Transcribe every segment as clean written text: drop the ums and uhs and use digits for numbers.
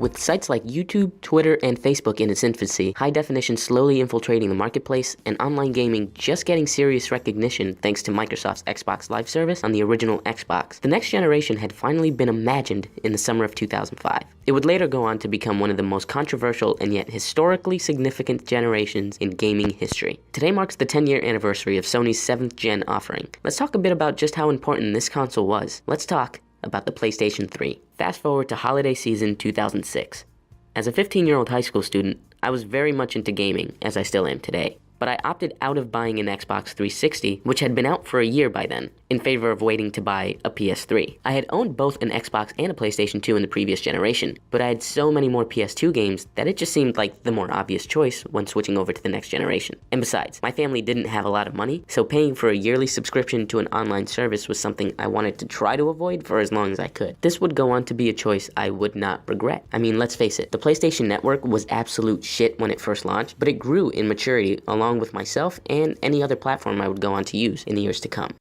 With sites like YouTube, Twitter, and Facebook in its infancy, high definition slowly infiltrating the marketplace, and online gaming just getting serious recognition thanks to Microsoft's Xbox Live service on the original Xbox, the next generation had finally been imagined in the summer of 2005. It would later go on to become one of the most controversial and yet historically significant generations in gaming history. Today marks the 10-year anniversary of Sony's 7th gen offering. Let's talk a bit about just how important this console was. Let's talk about the PlayStation 3. Fast forward to holiday season 2006. As a 15-year-old high school student, I was very much into gaming, as I still am today. But I opted out of buying an Xbox 360, which had been out for a year by then, in favor of waiting to buy a PS3. I had owned both an Xbox and a PlayStation 2 in the previous generation, but I had so many more PS2 games that it just seemed like the more obvious choice when switching over to the next generation. And besides, my family didn't have a lot of money, so paying for a yearly subscription to an online service was something I wanted to try to avoid for as long as I could. This would go on to be a choice I would not regret. I mean, let's face it, the PlayStation Network was absolute shit when it first launched, but it grew in maturity along with myself and any other platform I would go on to use in the years to come.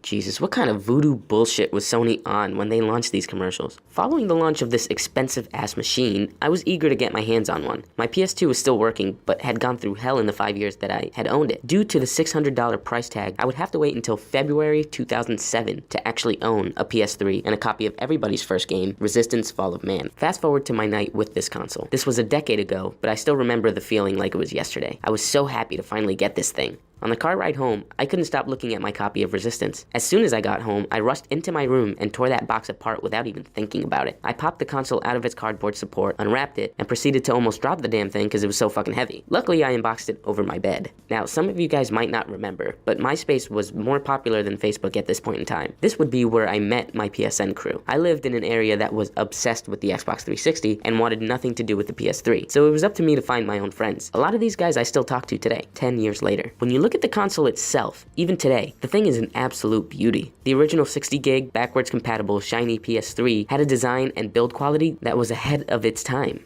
Jesus, what kind of voodoo bullshit was Sony on when they launched these commercials? Following the launch of this expensive-ass machine, I was eager to get my hands on one. My PS2 was still working, but had gone through hell in the 5 years that I had owned it. Due to the $600 price tag, I would have to wait until February 2007 to actually own a PS3 and a copy of everybody's first game, Resistance: Fall of Man. Fast forward to my night with this console. This was a decade ago, but I still remember the feeling like it was yesterday. I was so happy to finally get this thing. On the car ride home, I couldn't stop looking at my copy of Resistance. As soon as I got home, I rushed into my room and tore that box apart without even thinking about it. I popped the console out of its cardboard support, unwrapped it, and proceeded to almost drop the damn thing because it was so fucking heavy. Luckily, I unboxed it over my bed. Now, some of you guys might not remember, but MySpace was more popular than Facebook at this point in time. This would be where I met my PSN crew. I lived in an area that was obsessed with the Xbox 360 and wanted nothing to do with the PS3, so it was up to me to find my own friends. A lot of these guys I still talk to today, 10 years later. When you look at the console itself, even today, the thing is an absolute beauty. The original 60 gig, backwards compatible, shiny PS3 had a design and build quality that was ahead of its time.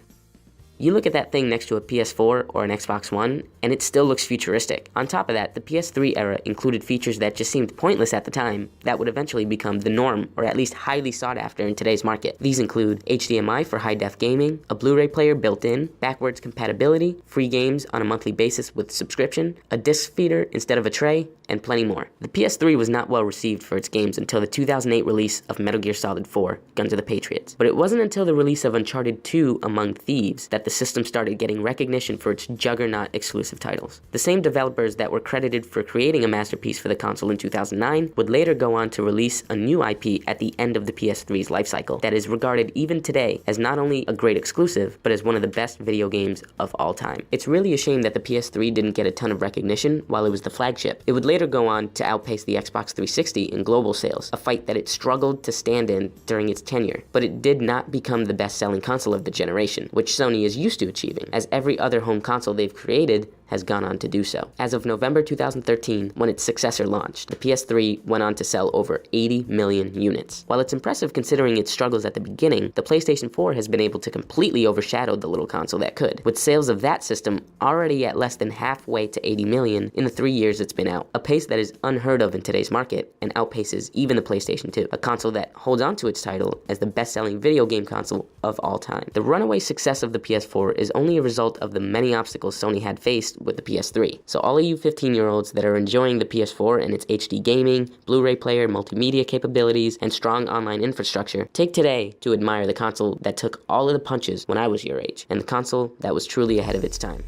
You look at that thing next to a PS4 or an Xbox One, and it still looks futuristic. On top of that, the PS3 era included features that just seemed pointless at the time that would eventually become the norm, or at least highly sought after in today's market. These include HDMI for high-def gaming, a Blu-ray player built in, backwards compatibility, free games on a monthly basis with subscription, a disc feeder instead of a tray, and plenty more. The PS3 was not well received for its games until the 2008 release of Metal Gear Solid 4, Guns of the Patriots. But it wasn't until the release of Uncharted 2 Among Thieves that the system started getting recognition for its juggernaut exclusive titles. The same developers that were credited for creating a masterpiece for the console in 2009 would later go on to release a new IP at the end of the PS3's lifecycle that is regarded even today as not only a great exclusive, but as one of the best video games of all time. It's really a shame that the PS3 didn't get a ton of recognition while it was the flagship. It would later go on to outpace the Xbox 360 in global sales, a fight that it struggled to stand in during its tenure. But it did not become the best-selling console of the generation, which Sony is used to achieving, as every other home console they've created has gone on to do so. As of November 2013, when its successor launched, the PS3 went on to sell over 80 million units. While it's impressive considering its struggles at the beginning, the PlayStation 4 has been able to completely overshadow the little console that could, with sales of that system already at less than halfway to 80 million in the 3 years it's been out, a pace that is unheard of in today's market and outpaces even the PlayStation 2, a console that holds on to its title as the best-selling video game console of all time. The runaway success of the PS4 is only a result of the many obstacles Sony had faced with the PS3. So all of you 15-year-olds that are enjoying the PS4 and its HD gaming, Blu-ray player, multimedia capabilities, and strong online infrastructure, take today to admire the console that took all of the punches when I was your age, and the console that was truly ahead of its time.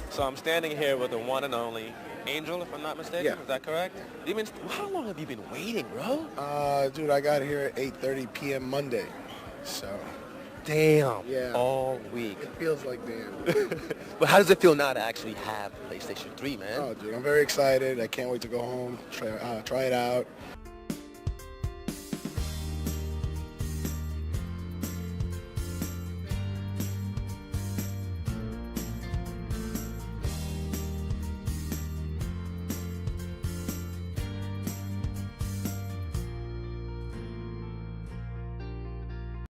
So I'm standing here with the one and only Angel, if I'm not mistaken. Yeah. Is that correct? How long have you been waiting, bro? Dude, I got here at 8:30 p.m. Monday, so. Damn. Yeah. All week. It feels like damn. But how does it feel now to actually have PlayStation 3, man? Oh, dude, I'm very excited. I can't wait to go home, try it out.